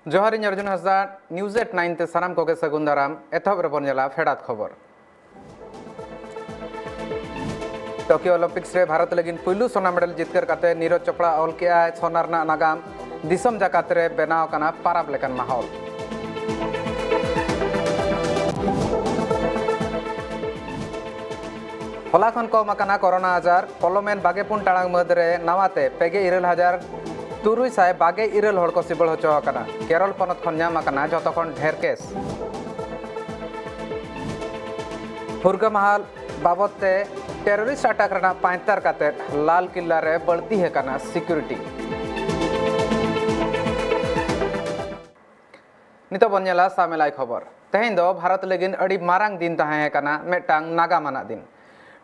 जोहार इन अर्जुन हंसदा न्यूज 9 ते सानाम कोगे सगुन दाराम एथब रेबन जेला फेडात खबर टोक्यो ओलंपिक्स रे भारत लगिन पुलु सोना मेडल जितकर काते नीरज चोपड़ा ऑल के आय सोना रना नागाम दिसम जाकात रे बेनाव काना पाराब लेकन माहौल होला खन कम आकाना कोरोना आजार पलोमेन बागेपुन टांग मदरे नवाते पेगे 11,000 तुरुई साय बागे इरल हड़ को सिबल होचो आकाना केरल पनत खन नाम आकाना जतो खन ढेर केस हुरगा महाल बाबते टेररिस्ट अटैक रना पांतर काते लाल किला रे बढ़ती है काना सिक्योरिटी नितो बन्याला सामेलाई खबर तेहेन दो भारत लगिन अड़ी मारांग दिन तहे है काना मेटांग नागा माना दिन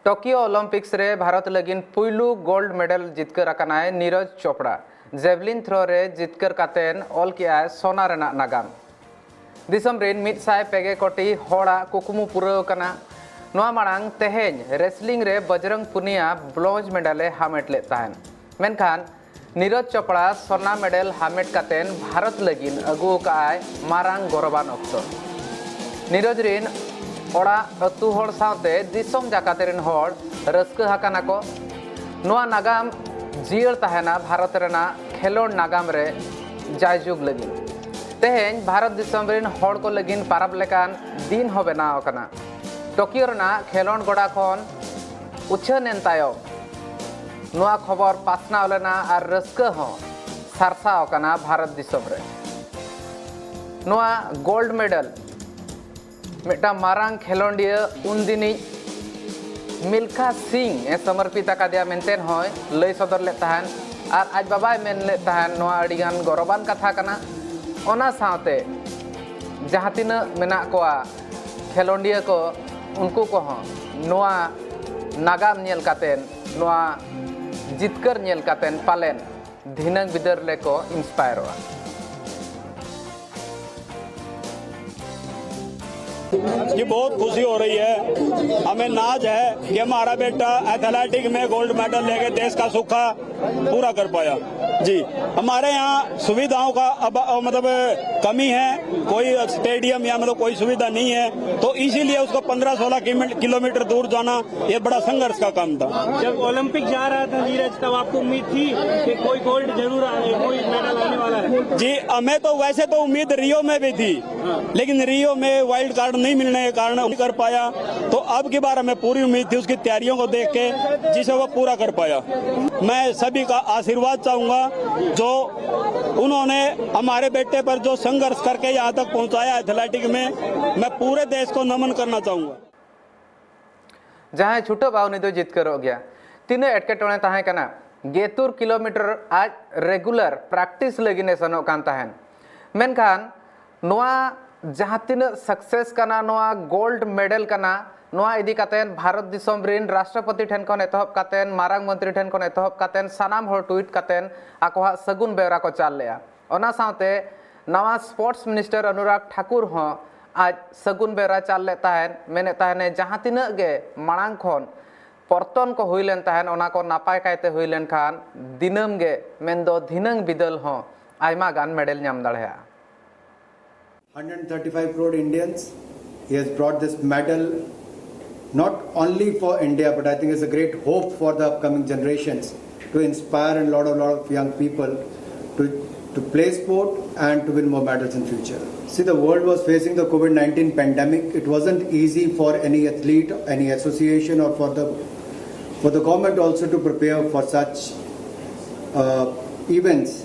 टोक्यो ओलंपिक्स रे भारत लगिन पुइलू गोल्ड मेडल जितकर आकाना नीरज चोपड़ा जेवलिन थ्रो रे जितकर कातेन ऑल के आय सोना रेना नागाम दिसम रेन मिड साय पेगे कोटी होड़ा कुकुमु पुरो कना नोआ मांग तेहेन रेसलिंग रे बजरंग पुनिया ब्रोंज मेडले हामेट ले ताहन मेनखान नीरज चोपड़ा सोना मेडल हामेट कातेन भारत लगिन अगु का आय मारांग गौरवान अक्तो नीरज रेन ओड़ा अतु होड़ सावते दिसम जाकाते रेन होड़ रस्क हाकाना को नोआ नागाम जील तहना भारत रेना खेलोड नागाम रे जायजुग लगिन तेहेन भारत दिसम रेन होड़ को लगिन पाराब लेकान दिन हो बनाव कना टोक्यो रेना खेलोड गोड़ा खन उछनेन तायो नोआ खबर पासना लेना आर रस्क हो सारसा कना भारत दिसम रे नोआ गोल्ड मेडल मेटा मारांग खेलोंडिया उन दिनी मिल्खा सिंह ए समर्पित आकादिया मेनतेन होय लय सदर ले तहन आर आज बाबाय मेन ले तहन नोआ अडिगान गौरवान कथा कना ओना सावते जहां तिना मेना कोआ खेलोंडिया को उनको को हो नोआ नागाम नेल कातेन नोआ जितकर नेल कातेन पालेन धिनंग बिदर ले को इंस्पायर हुआ ये बहुत खुशी हो रही है। हमें नाज है कि हमारा बेटा एथलेटिक में गोल्ड मेडल लेके देश का सुखा पूरा कर पाया। जी हमारे यहाँ सुविधाओं का अब मतलब कमी है, कोई स्टेडियम या मतलब कोई सुविधा नहीं है, तो इसीलिए उसको 15-16 किलोमीटर दूर जाना ये बड़ा संघर्ष का काम था। जब ओलंपिक जा रहा था नीरज तब आपको उम्मीद थी कि कोई गोल्ड जरूर कोई मेडल आने वाला है? जी हमें तो वैसे तो उम्मीद रियो में भी थी, लेकिन रियो में वाइल्ड कार्ड नहीं मिलने के कारण नहीं कर पाया, तो अब की बार हमें पूरी उम्मीद थी उसकी तैयारियों को देख के जिसे वो पूरा कर पाया। मैं सभी का आशीर्वाद चाहूंगा जो उन्होंने हमारे बेटे पर जो संघर्ष करके यहाँ तक पहुँचाया एथलेटिक में, मैं पूरे देश को नमन करना चाहूंगा। जहाँ छुटो बावनी तो जीत कर हो गया तीनों एटकेटोने तहे कना गेतुर किलोमीटर आज रेगुलर प्रैक्टिस लगिने सनो कान तहन मेनखान नोआ जहाँ तीन सक्सेस कना नोआ गोल्ड मेडल कना नोआ इदी कातेन भारत दिसम रिन राष्ट्रपति ठेन खन एतहब कातेन मारांग मंत्री ठेन खन एतहब कातेन सानाम हर ट्वीट कातेन आकोहा सगुन बेवरा को चाल लेया ओना सावते नवा स्पोर्ट्स मिनिस्टर अनुराग ठाकुर हो आज सगुन बेवरा चाल ले ताहेन मेने ताहेने जहाँ तीन गे मांग खन परतन को हुईलेन ताहेन ओना को नापाय कायते हुईलेन खान दिनम गे मेनदो धिनंग बिदल हो आयमा गान मेडल नाम दाड़ेया 135 crore Indians. He has brought this medal not only for India, but I think it's a great hope for the upcoming generations to inspire a lot of young people to play sport and to win more medals in future. See, the world was facing the COVID-19 pandemic. It wasn't easy for any athlete, any association, or for the government also to prepare for such events.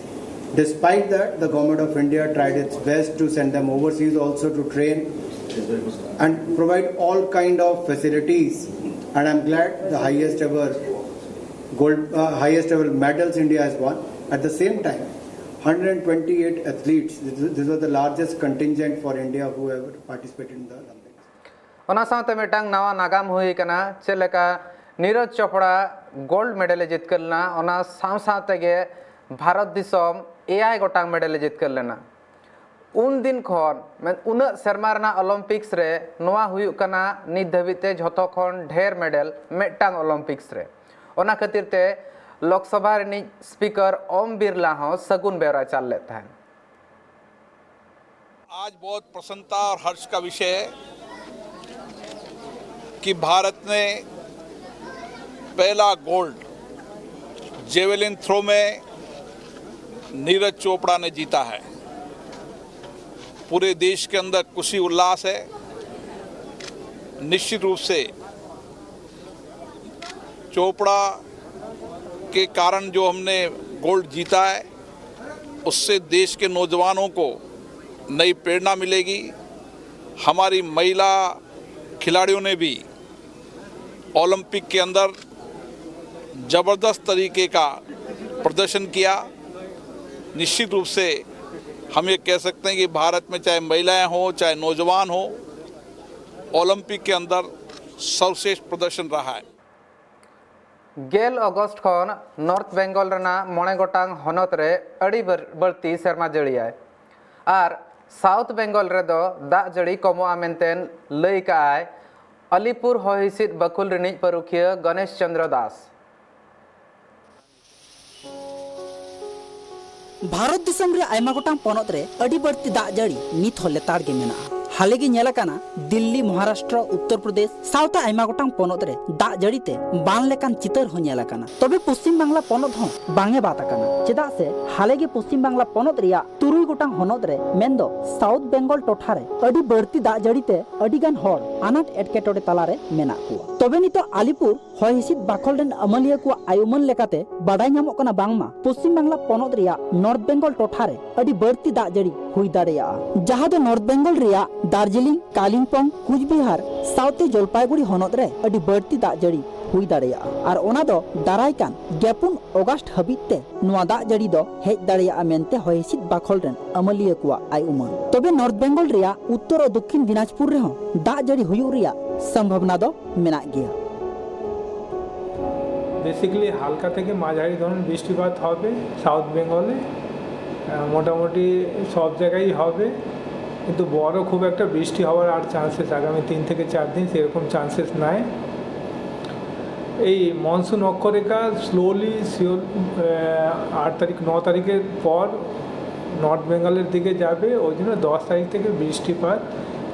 Despite that, the government of India tried its best to send them overseas also to train and provide all kind of facilities. And I'm glad the highest ever medals India has won. At the same time, 128 athletes. This was the largest contingent for India who ever participated in the Olympics. ओना सावते मेटांग नवा नागाम हुई कना चलेका Neeraj Chopra gold medal जीत करना ओना सावते गे Bharat दिसम AI गोटांग medal जीत कर लेना उन दिन खन मैं उन शर्मा ओलंपिक्स रे नोआ हुई कना नित धाबिते झतो खन ढेर मेडल मेटांग ओलंपिक्स रे ओना खातिर ते लोकसभा स्पीकर ओम बिरला हो सगुन बेवरा चाल लेता है आज बहुत प्रसन्नता और हर्ष का विषय है कि भारत ने पहला गोल्ड जेवेलिन थ्रो में नीरज चोपड़ा ने जीता है। पूरे देश के अंदर खुशी उल्लास है। निश्चित रूप से चोपड़ा के कारण जो हमने गोल्ड जीता है उससे देश के नौजवानों को नई प्रेरणा मिलेगी। हमारी महिला खिलाड़ियों ने भी ओलंपिक के अंदर ज़बरदस्त तरीके का प्रदर्शन किया। निश्चित रूप से हम ये कह सकते हैं कि भारत में चाहे महिलाएं हों चाहे नौजवान हों, ओलंपिक के अंदर सर्वश्रेष्ठ प्रदर्शन रहा है। गेल अगस्त खन नॉर्थ बेंगल रेना मोणे गोटांग हनत रे अड़ी बड़ती सेरमा जड़ियाय और साउथ बेंगल रे दो दा जड़ी कमोआ मेनतेन लई काय अलीपुर हयहिसिद बकुल रिनिज परुखिया गणेश चंद्र दास। भारत दिसम रे आयमा गोटांग पोनत रे अड़ी बड़ती दाग जड़ी नित हो लेताड़ गे मेना। हाले गे नेलाकाना दिल्ली, महाराष्ट्र, उत्तर प्रदेश साउथ आयमा गोटांग पोनत रे दाग जड़ीते बान लेकान चितर हो नेलाकाना। तबे पश्चिम बांग्ला पोनत हो बांगे बात आकाना। चेदा से हाले गे पश्चिम बांग्ला पोनत रिया तुरुई गोटांग हनत रे मेनदो साउथ बेंगल टोठा रे अड़ी बड़ती दाग जड़ीते अड़ी गान होर अनाट एटकेटोडे तलारे मेना कुआ। तबे नितो आलीपुर हयहिसिद बाखल रेन अमलिया कुआ आयुमन लेकाते बाडाय ᱧᱟᱢᱚᱜ ᱠᱟᱱᱟ बांगमा पश्चिम बांग्ला पोनत रिया नॉर्थ बेंगल टोठा रे अड़ी बड़ती दाग जड़ी हुई दाड़ेया। जहां दो नॉर्थ बेंगल रिया दार्जिलिंग, कालिम्पोंग, कुचबिहार साउथे जलपाईगुड़ी हनत रे अड़ी बड़ती दाग जड़ी हुई दाड़ेया और ओना दो दाराय कान 2 अगस्त हबीते नुआ दाग जड़ी दो हेज दाड़ेया मेनते हयहिसिद बाखल रेन अमलिया कुआ आय उमन। तबे नॉर्थ बेंगल रिया उत्तर और दक्षिण दिनाजपुर रे हो दाग जड़ी हुयुग रिया संभावना दो मेना गया। बेसिकली हालका থেকে মাঝারি ধরনের বৃষ্টিপাত হবে সাউথ বেঙ্গলে, মোটামুটি সব জায়গায় হবে, কিন্তু বড় খুব একটা বৃষ্টি হওয়ার আর চান্সেস আগামী 3 থেকে 4 দিন সেরকম চান্সেস নাই। এই মনসুন অক্ষরেখা স্লোলি 8 তারিখ 9 তারিখের পর নর্থ বেঙ্গলের দিকে যাবে, ওই জন্য 10 তারিখ থেকে বৃষ্টিপাত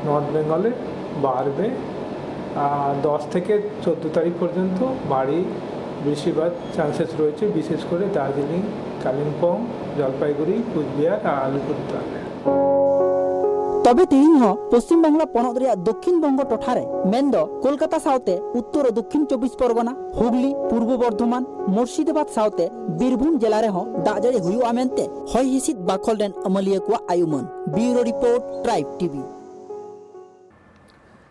নর্থ বেঙ্গলে বাড়বে আর 10 থেকে 14 তারিখ পর্যন্ত ভারী বৃষ্টিপাত চান্সেস রয়েছে, বিশেষ করে দার্জিলিং, কালিম্পং, জলপাইগুড়ি, কুচবিহার আর আলিপুরদুয়ারে। তবে তিনি হ পশ্চিম বাংলা পনত রিয়া দক্ষিণ বঙ্গ টঠারে মেনদো কলকাতা সাউতে উত্তর ও দক্ষিণ 24 পরগনা, হুগলি, পূর্ব বর্ধমান, মুর্শিদাবাদ সাউতে বীরভূম জেলারে হ দাজড়ি হুয়ু আমেনতে হয় হিসিদ বাখল রেন আমলিয়া কুয়া আয়ুমন। Bureau report, tribe TV.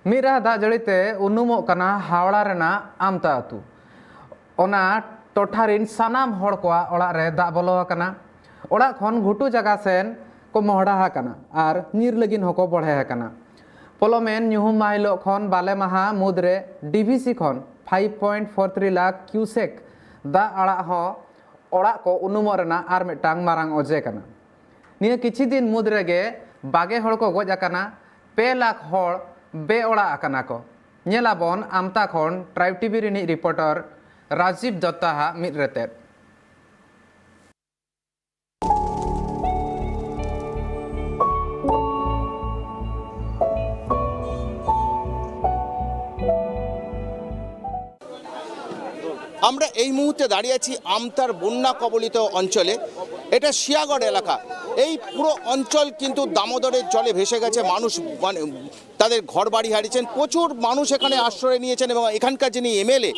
मीरा दाग जड़ीते उनुमोग कना हावड़ा रेना आमता आतु। ओना टोठारिन सानाम होड़ कोआ ओड़ा रे दाग बोलो आकना। ओड़ा खन घुटू जगह सेन को मोहड़ा आकना और नीर लगिन होको बढ़े आकना। पोलोमेन ᱧᱩᱦᱩᱢ माहिलो खन बाले माहा मुद्रे डीवीसी खन 5.43 लाख क्यूसेक दाग आड़ा हो ओड़ा को उनुमो रेना आर मिटांग मारांग ओजे कना। निया किछि दिन मुद्रे गे बागे होड़ को गोज आकना, 2 लाख होड़ बे ओड़ा आकना को। नेलाबन आमता खन tribe TV Rini reporter Rajiv Dutta मिद रेते। আমরা এই মুহূর্তে দাঁড়িয়ে আছি আমতার বন্যা কবলিত অঞ্চলে। এটা শিয়াগড় এলাকা। এই পুরো অঞ্চল কিন্তু দামোদরের জলে ভেসে গেছে। মানুষ মানে তাদের ঘর বাড়ি হারিয়েছেন। প্রচুর মানুষ এখানে আশ্রয় নিয়েছেন এবং এখানকার যিনি এমএলএ,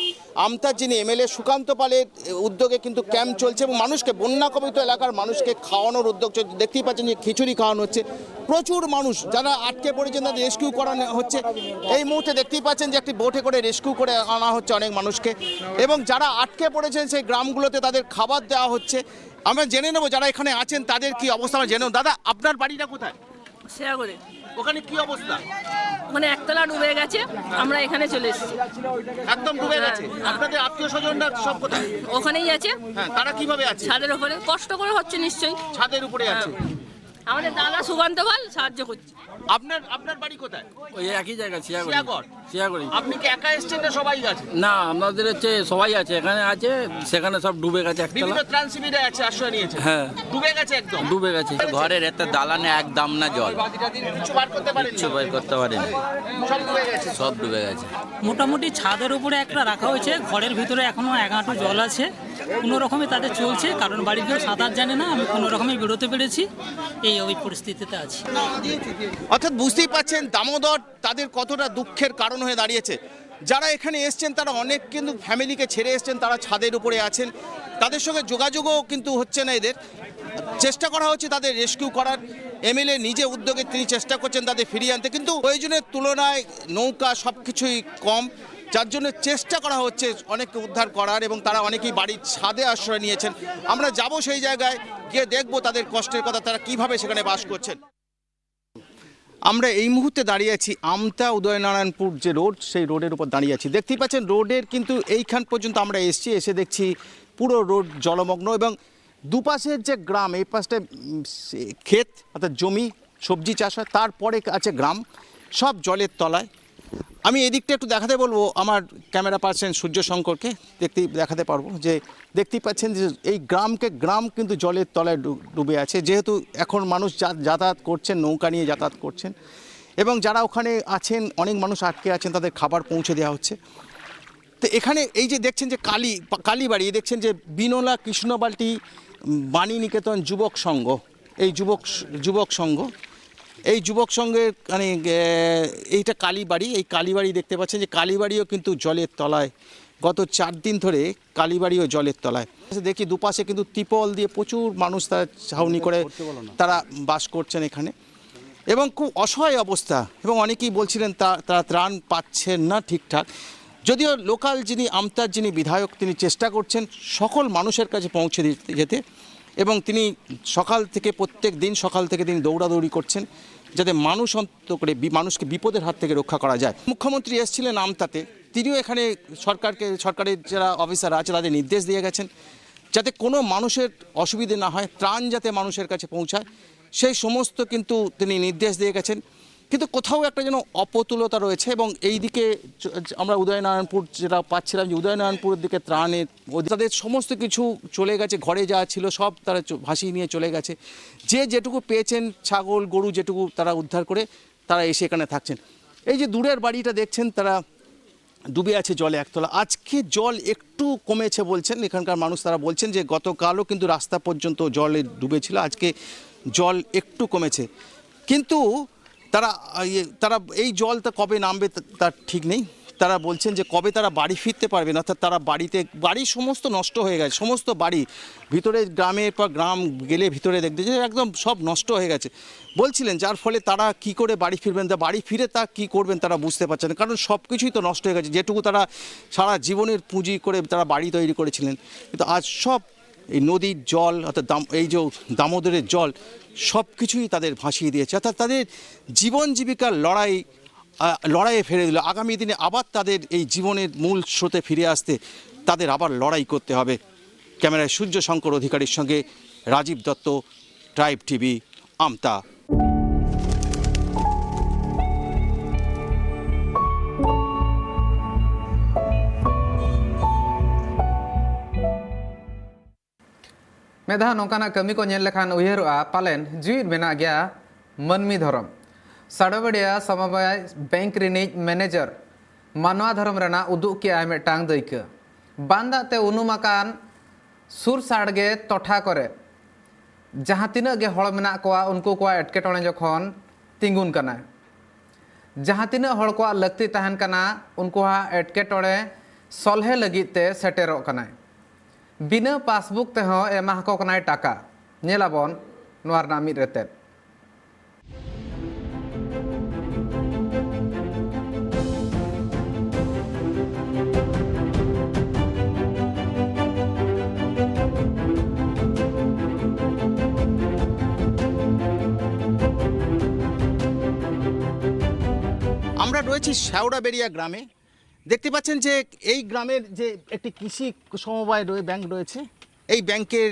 আমতার যিনি এমএলএ সুকান্ত পালের উদ্যোগে কিন্তু ক্যাম্প চলছে এবং মানুষকে বন্যা কবলিত এলাকার মানুষকে খাওয়ানোর উদ্যোগ চলছে। দেখতেই পাচ্ছেন যে খিচুড়ি খাওয়ানো হচ্ছে। প্রচুর মানুষ যারা আটকে পড়েছেন তাদের রেস্কিউ করানো হচ্ছে। এই মুহূর্তে দেখতেই পাচ্ছেন যে একটি বোটে করে রেস্কিউ করে আনা হচ্ছে অনেক মানুষকে এবং যারা আটকে পড়েছেন সেই গ্রামগুলোতে তাদের খাবার দেওয়া হচ্ছে। আমরা জেনে নেব যারা এখানে আছেন তাদের কি অবস্থা আমরা জেনে নেব। দাদা, আপনার বাড়িটা কোথায়? শেয়াগড়ে। ওখানে কি অবস্থা? ওখানে একতলা ডুবে গেছে, আমরা এখানে চলে এসেছি। একদম ডুবে গেছে। আপনাদের আত্মীয় স্বজনরা সব কোথায়? ওখানেই আছে। হ্যাঁ, তারা কিভাবে আছে? ছাদের উপরে কষ্ট করে হচ্ছে নিশ্চয়ই। ছাদের উপরে আছে। আমাদের দাদা সুকান্ত পাল সাহায্য করছে। আপনার আপনার বাড়ি কোথায়? ওই একই জায়গা শিয়াগড়। শিয়াগড়ি। আপনি কি একা এসেছেন না সবাই আছে? না, আমাদের হচ্ছে সবাই আছে, এখানে আছে, সেখানে সব ডুবে গেছে একতলা। বিভিন্ন ত্রাণ শিবিরে আছে, আশ্রয় নিয়েছে। হ্যাঁ, ডুবে গেছে একদম। ডুবে গেছে। ঘরের একটা দালানে একদম না জল, কিছু বার করতে পারেন? কিছু বের করতে পারেনি, সব ডুবে গেছে। সব ডুবে গেছে। মোটামুটি ছাদের উপরে একটা রাখা হয়েছে, ঘরের ভিতরে এখনো 1 হাঁটু জল আছে। কোনো রকমে তাদের চলছে, কারণ বাড়ির কেউ সাঁতার জানে না। আমি কোনো রকমে বেরোতে পেরেছি, ওই পরিস্থিতিতে আছি। অর্থাৎ বুঝতেই পাচ্ছেন দামোদর তাদের কতটা দুঃখের কারণ হয়ে দাঁড়িয়েছে। যারা এখানে এসছেন তারা অনেক কিন্তু ফ্যামিলিকে ছেড়ে এসছেন, তারা ছাদের উপরে আছেন, তাদের সঙ্গে যোগাযোগও কিন্তু হচ্ছে না। এদের চেষ্টা করা হচ্ছে তাদের রেস্কিউ করার। এমএলএ নিজে উদ্যোগে তিনি চেষ্টা করছেন তাদের ফিরিয়ে আনতে, কিন্তু প্রয়োজনের তুলনায় নৌকা সব কিছুই কম, যার জন্য চেষ্টা করা হচ্ছে অনেককে উদ্ধার করার, এবং তারা অনেকেই বাড়ির ছাদে আশ্রয় নিয়েছেন। আমরা যাব সেই জায়গায় গিয়ে দেখব তাদের কষ্টের কথা, তারা কিভাবে সেখানে বাস করছেন। আমরা এই মুহূর্তে দাঁড়িয়ে আছি আমতা উদয়নারায়ণপুর যে রোড, সেই রোডের উপর দাঁড়িয়ে আছি। দেখতেই পাচ্ছেন রোডের কিন্তু এইখান পর্যন্ত আমরা এসে দেখছি পুরো রোড জলমগ্ন, এবং দুপাশের যে গ্রাম, এই পাশটায় ক্ষেত অর্থাৎ জমি, সবজি চাষ হয়, তারপরে আছে গ্রাম, সব জলের তলায়। আমি এদিকটা একটু দেখাতে বলবো আমার ক্যামেরা পার্সন সূর্য শঙ্করকে, দেখাতে পারবো যে দেখতেই পাচ্ছেন যে এই গ্রাম কিন্তু জলের তলায় ডুবে আছে। যেহেতু এখন মানুষ যাতায়াত করছেন, নৌকা নিয়ে যাতায়াত করছেন, এবং যারা ওখানে আছেন অনেক মানুষ আটকে আছেন, তাদের খাবার পৌঁছে দেওয়া হচ্ছে। তো এখানে এই যে দেখছেন যে কালীবাড়ি, দেখছেন যে বিনোলা কৃষ্ণবাল্টি বাণী নিকেতন যুবক সংঘ, এই যুবক সংঘ, এই যুবক সংঘের মানে এইটা কালীবাড়ি। এই কালীবাড়ি দেখতে পাচ্ছেন যে কালীবাড়িও কিন্তু জলের তলায়, গত 4 দিন ধরে কালীবাড়িও জলের তলায়। দেখি দুপাশে কিন্তু ত্রিপল দিয়ে প্রচুর মানুষ তারা ছাউনি করে তারা বাস করছেন এখানে, এবং খুব অসহায় অবস্থা, এবং অনেকেই বলছিলেন তারা ত্রাণ পাচ্ছেন না ঠিকঠাক। যদিও লোকাল যিনি আমতার যিনি বিধায়ক, তিনি চেষ্টা করছেন সকল মানুষের কাছে পৌঁছে যেতে, এবং তিনি প্রত্যেক দিন সকাল থেকে তিনি দৌড়াদৌড়ি করছেন যাতে মানুষ অন্তত করে মানুষকে বিপদের হাত থেকে রক্ষা করা যায়। মুখ্যমন্ত্রী এসেছিলেন আমতাতে, তিনিও এখানে সরকারের যারা অফিসার আছে তাদের নির্দেশ দিয়ে গেছেন যাতে কোনো মানুষের অসুবিধে না হয়, ত্রাণ যাতে মানুষের কাছে পৌঁছায়, সেই সমস্ত কিন্তু তিনি নির্দেশ দিয়ে গেছেন। কিন্তু কোথাও একটা যেন অপতুলতা রয়েছে, এবং এই দিকে আমরা উদয়নারায়ণপুর যেটা পাচ্ছিলাম যে উদয়নারায়ণপুরের দিকে ত্রাণের তাদের সমস্ত কিছু চলে গেছে, ঘরে যা ছিল সব তারা ভাসিয়ে নিয়ে চলে গেছে। যেটুকু পেয়েছেন, ছাগল গরু যেটুকু তারা উদ্ধার করে তারা এসে এখানে থাকছেন। এই যে দূরের বাড়িটা দেখছেন, তারা ডুবে আছে জলে একতলা। আজকে জল একটু কমেছে বলছেন এখানকার মানুষ, তারা বলছেন যে গতকালও কিন্তু রাস্তা পর্যন্ত জলে ডুবেছিল, আজকে জল একটু কমেছে। কিন্তু তারা এই জলটা কবে নামবে তার ঠিক নেই। তারা বলছেন যে কবে তারা বাড়ি ফিরতে পারবে না, অর্থাৎ তারা বাড়ি সমস্ত নষ্ট হয়ে গেছে, সমস্ত বাড়ি ভিতরে গ্রামের পর গ্রাম গেলে ভিতরে দেখতে যে একদম সব নষ্ট হয়ে গেছে বলছিলেন, যার ফলে তারা কি করে বাড়ি ফিরবেন, বাড়ি ফিরে তা কি করবেন তারা বুঝতে পারছেন, কারণ সব কিছুই তো নষ্ট হয়ে গেছে। যেটুকু তারা সারা জীবনের পুঁজি করে তারা বাড়ি তৈরি করেছিলেন, কিন্তু আজ সব এই নদীর জল অর্থাৎ এই যে দামোদরের জল সব কিছুই তাদের ভাসিয়ে দিয়েছে। অর্থাৎ তাদের জীবন জীবিকার লড়াইয়ে ফেলে দিল। আগামী দিনে আবার তাদের এই জীবনের মূল স্রোতে ফিরে আসতে তাদের আবার লড়াই করতে হবে। ক্যামেরায় সূর্য শঙ্কর অধিকারীর সঙ্গে রাজীব দত্ত, ট্রাইব টিভি, আমতা। मेधा नौकाना कमी को नेल लेखान उयहरुआ पालेन जीवित मेना गया मनमी धरम साड़बड़िया समवाय बैंक रिनिज मैनेजर मानवा धरम रेना उदुग के आय मेटांग दैक बांदाते उनुमाकान सुर साड़गे टोठा करे जहाँ तिना गे हड़ मेना कोआ उनको कोआ एटकेटोणे जखन तिंगुन कना जहाँ तिना हड़ कोआ लक्ति तहन कना उनको एटकेटोणे सलहे लगिते सेटेरोग कना बिना पासबुक ते हो एमा को कनाय टाका नेलाबन नोर नामी रेते আমরা রয়েছি শেওড়াবেড়িয়া গ্রামে। দেখতে পাচ্ছেন যে এই গ্রামের যে একটি কৃষি সমবায় ব্যাংক রয়েছে, এই ব্যাংকের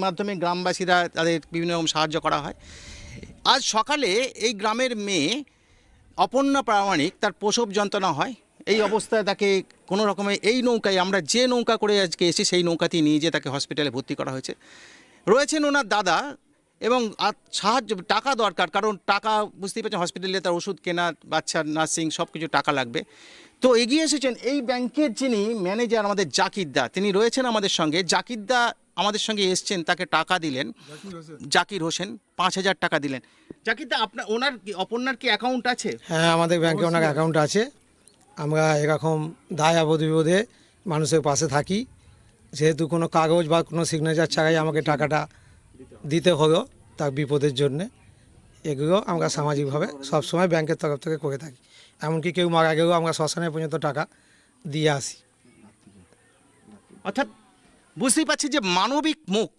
মাধ্যমে গ্রামবাসীরা তাদের বিভিন্ন রকম সাহায্য করা হয়। আজ সকালে এই গ্রামের মেয়ে অপর্ণা প্রামাণিক তার প্রসব যন্ত্রণা হয়, এই অবস্থায় তাকে কোনো রকমে এই নৌকায়, আমরা যে নৌকা করে আজকে এসেছি সেই নৌকাতেই নিয়ে যেয়ে তাকে হসপিটালে ভর্তি করা হয়েছে। রয়েছেন ওনার দাদা এবং সাহায্য টাকা দরকার, কারণ টাকা বুঝতেই পারছেন হসপিটালে তার ওষুধ কেনা, বাচ্চার নার্সিং সব কিছু টাকা লাগবে। তো এগিয়ে এসেছেন এই ব্যাংকের যিনি ম্যানেজার আমাদের জাকির দা, তিনি রয়েছেন আমাদের সঙ্গে। জাকির দা আমাদের সঙ্গে এসছেন, তাকে টাকা দিলেন, জাকির হোসেন 5,000 টাকা দিলেন। জাকির দা, আপনার ওনার কি অপর্ণার কি অ্যাকাউন্ট আছে? হ্যাঁ, আমাদের ব্যাংকে ওনার অ্যাকাউন্ট আছে। আমরা এরকম দায় আপদ বিপদে মানুষের পাশে থাকি, যেহেতু কোনো কাগজ বা কোনো সিগনেচার ছাড়াই আমাকে টাকাটা দিতে হলো তার বিপদের জন্যে, এগুলো আমরা সামাজিকভাবে সবসময় ব্যাংকের তরফ থেকে করে থাকি। এমনকি কেউ মারা গেলেও আমরা শ্মশানে পর্যন্ত টাকা দিয়ে আসি। অর্থাৎ বুঝতেই পারছি যে মানবিক মুখ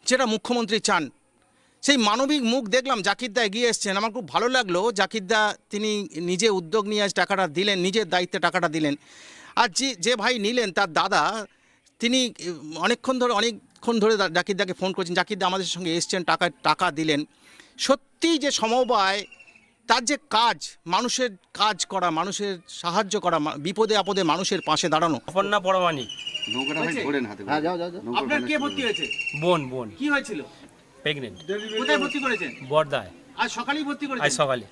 যেটা মুখ্যমন্ত্রী চান, সেই মানবিক মুখ দেখলাম। জাকিরদা এগিয়ে এসছেন, আমার খুব ভালো লাগলো। জাকিরদা তিনি নিজে উদ্যোগ নিয়ে আজ টাকাটা দিলেন, নিজের দায়িত্বে টাকাটা দিলেন। আর যে ভাই নিলেন তার দাদা, তিনি অনেকক্ষণ ধরে জাকিরদাকে ফোন করেছেন। জাকিরদা আমাদের সঙ্গে এসছেন, টাকা দিলেন। সত্যি যে সমবায়, তার যে কাজ, মানুষের কাজ করা, মানুষের সাহায্য করা, বিপদে আপদে মানুষের পাশে দাঁড়ানো। অপর্ণা পরমাণিক। আপনার কে ভর্তি হয়েছে? বোন। কি হয়েছিল? প্রেগনেন্ট। কোথায় ভর্তি করেছেন? বর্দায়। আজ সকালেই ভর্তি করেছেন? আজ সকালে।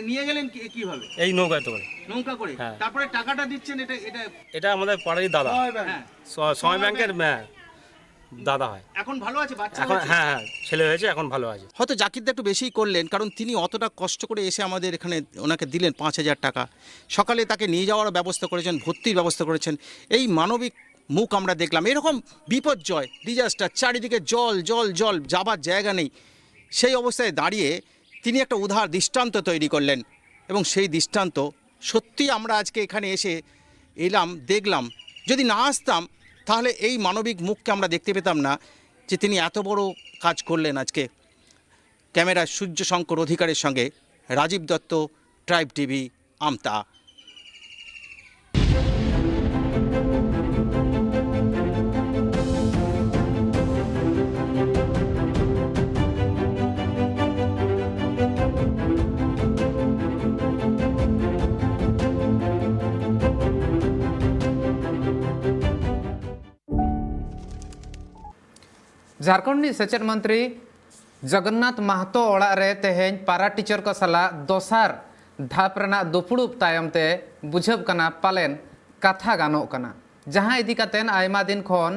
নিয়ে গেলেন কিভাবে? এই নৌকায় তো করে। নৌকা করে? হ্যাঁ। তারপরে টাকাটা দিচ্ছেন, এটা আমাদের পাড়ারই দাদা, সময় ব্যাংকের দাদা হয়। এখন ভালো আছে বাচ্চা? এখন হ্যাঁ, ছেলে হয়েছে, এখন ভালো আছে। হয়তো জাকিরদা একটু বেশিই করলেন, কারণ তিনি অতটা কষ্ট করে এসে আমাদের এখানে ওনাকে দিলেন 5,000 টাকা। সকালে তাকে নিয়ে যাওয়ার ব্যবস্থা করেছেন, ভর্তির ব্যবস্থা করেছেন। এই মানবিক মুখ আমরা দেখলাম। এরকম বিপর্যয়, ডিজাস্টার, চারিদিকে জল জল জল, যাবার জায়গা নেই, সেই অবস্থায় দাঁড়িয়ে তিনি একটা উদাহরণ দৃষ্টান্ত তৈরি করলেন। এবং সেই দৃষ্টান্ত সত্যি আমরা আজকে এখানে এসে দেখলাম। যদি না আসতাম তাহলে এই মানবিক মুখকে আমরা দেখতে পেতাম না, যে তিনি এত বড় কাজ করলেন। আজকে ক্যামেরায় সূর্য শঙ্কর অধিকারের সঙ্গে রাজীব দত্ত, ট্রাইব টিভি, আমতা। झारखंड सेचेद मंत्री जगन्नाथ महतो ओड़ा रे तेहें पारा टीचर को सला दोसार धाप रना दुपुड़ुब तायम ते बुझब कना पालेन कथा गानोग कना, जहां इदी कातेन आयमा दिन खन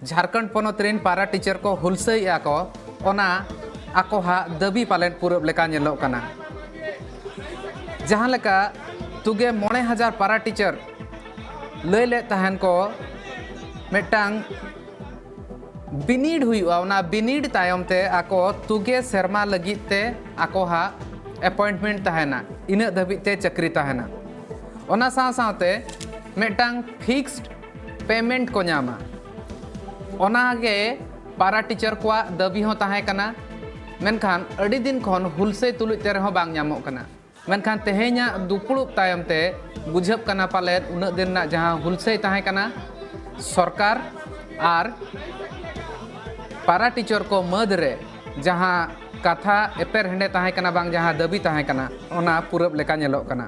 झारखंड पोनोत रेन पारा टीचर को हुलसैया को ओना आकोहा दाबी पालेन पुरब लेका नेलोग कना। जहां लेका तुगे 9,000 पारा टीचर लय ले तहन को मेटांग बिनीड हुआ, बिनीड तायम ते आको तुगे सेरमा लगित ते आको हा अपॉइंटमेंट तहना, इन धाबित ते चक्री तहना। ओना साथे मेटांग फिक्स्ड पेमेंट को नामा। ओनागे पारा टीचर को दाबी हो ताहे कना, मेनखान अड़ी दिन खन हुलसे तुलुज ते रहो बांग नामो कना। मेनखान तेहेኛ दुपुड़ुब तायम ते बुझब कना पाले उन दिन ना जहां हुलसे ताहे कना सरकार आर पारा टीचर को मदरे जहां कथा एपेर हेंडे ताहे कना बांग जहां दाबी ताहे कना ओना पुरब लेका नेलोग कना।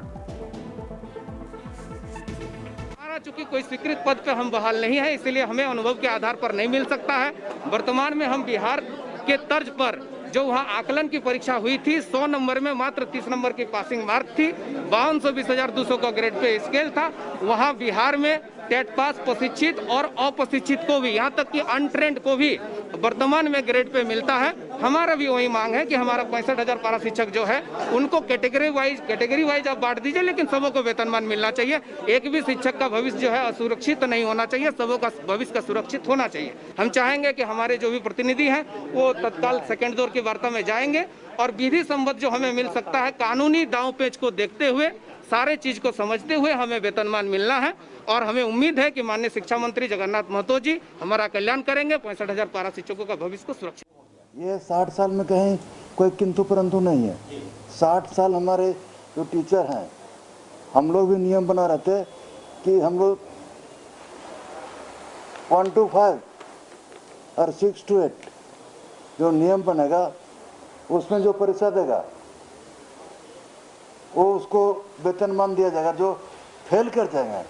हमारा चूंकि कोई स्वीकृत पद पे हम बहाल नहीं है, इसलिए हमें अनुभव के आधार पर नहीं मिल सकता है। वर्तमान में हम बिहार के तर्ज पर जो वहाँ आकलन की परीक्षा हुई थी, 100 नंबर में मात्र 30 नंबर की पासिंग मार्क थी, 52,20,200 का ग्रेड पे स्केल था। वहाँ बिहार में टेट पास प्रशिक्षित और अप्रशिक्षित को भी, यहाँ तक कि अनट्रेंड को भी वर्तमान में ग्रेड पे मिलता है। हमारा भी वही मांग है कि हमारा 65,000 पारा शिक्षक जो है उनको कैटेगरी वाइज आप बांट दीजिए, लेकिन सबों को वेतनमान मिलना चाहिए। एक भी शिक्षक का भविष्य जो है असुरक्षित नहीं होना चाहिए, सबों का भविष्य का सुरक्षित होना चाहिए। हम चाहेंगे कि हमारे जो भी प्रतिनिधि हैं वो तत्काल सेकेंड दौर की वार्ता में जाएंगे और विधि संबद्ध जो हमें मिल सकता है, कानूनी दांव पेच को देखते हुए, सारे चीज को समझते हुए हमें वेतनमान मिलना है। और हमें उम्मीद है कि माननीय शिक्षा मंत्री जगन्नाथ महतो जी हमारा कल्याण करेंगे, 65,000 पारा शिक्षकों का भविष्य को सुरक्षित। ये 60 साल में कहीं कोई किंतु परंतु नहीं है। 60 साल हमारे जो टीचर हैं, हम लोग भी नियम बना रहे थे कि हम लोग 1 to 5 और 6 to 8 जो नियम बनेगा उसमें जो परीक्षा देगा वो उसको वेतनमान दिया जाएगा। जो फेल कर जाएंगे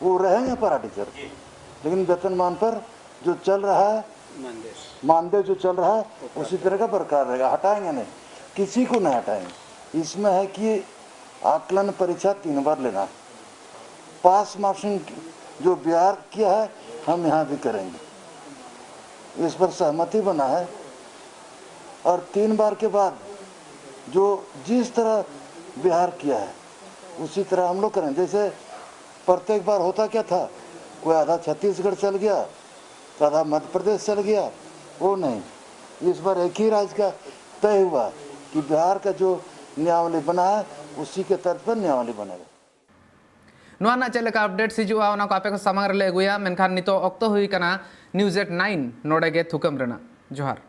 वो रहेंगे पारा टीचर, लेकिन वेतनमान पर जो चल रहा है, मानदेय जो चल रहा है उसी तरह का बरकरार रहेगा, हटाएंगे नहीं, किसी को नहीं हटाएंगे। इसमें है कि आकलन परीक्षा 3 बार लेना, पास मार्क्सिंग जो बिहार किया है हम यहाँ भी करेंगे, इस पर सहमति बना है। और 3 बार के बाद जो जिस तरह बिहार किया है उसी तरह हम लोग करें। जैसे प्रत्येक बार होता क्या था, कोई आधा छत्तीसगढ़ चल गया तो आधा मध्य प्रदेश चल गया, वो नहीं, इस बार एक ही राज्य का तय हुआ कि बिहार का जो नियमावली बना है उसी के तर्ज पर नियमावली बनेगा। नोआ ना चलेका अपडेट सिजुआ ओना को आपे को सामांग रे अगुया मेनखान नितो ऑक्तो हुई कना न्यूज़ 9 नोडे गे थुकम रेना जोहार।